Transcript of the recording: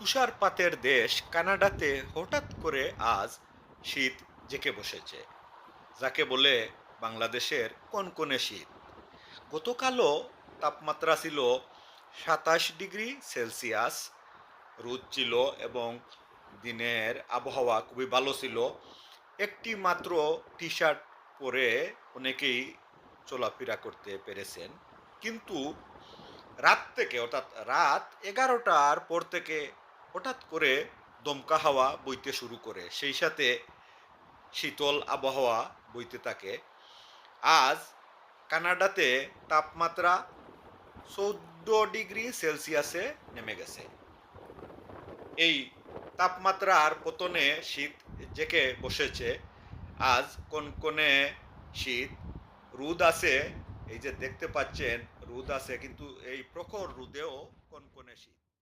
তুষারপাতের দেশ কানাডাতে হঠাৎ করে আজ শীত জেঁকে বসেছে, যাকে বলে বাংলাদেশের কনকনে শীত। গতকালও তাপমাত্রা ছিল 27 ডিগ্রি সেলসিয়াস, রোদ ছিল এবং দিনের আবহাওয়া খুবই ভালো ছিল। একটি মাত্র টি শার্ট পরে অনেকেই চলাফেরা করতে পেরেছেন, কিন্তু রাত থেকে অর্থাৎ রাত 11টার পর থেকে হঠাৎ করে দমকা হাওয়া বইতে শুরু করে, সেই সাথে শীতল আবহাওয়া বইতে থাকে। আজ কানাডাতে তাপমাত্রা 14 ডিগ্রি সেলসিয়াসে নেমে গেছে। এই তাপমাত্রার পতনে শীত জেঁকে বসেছে। আজ কনকনে শীত, রোদ আছে, এই যে দেখতে পাচ্ছেন রোদ আছে, কিন্তু এই প্রখর রোদেও কনকনে শীত।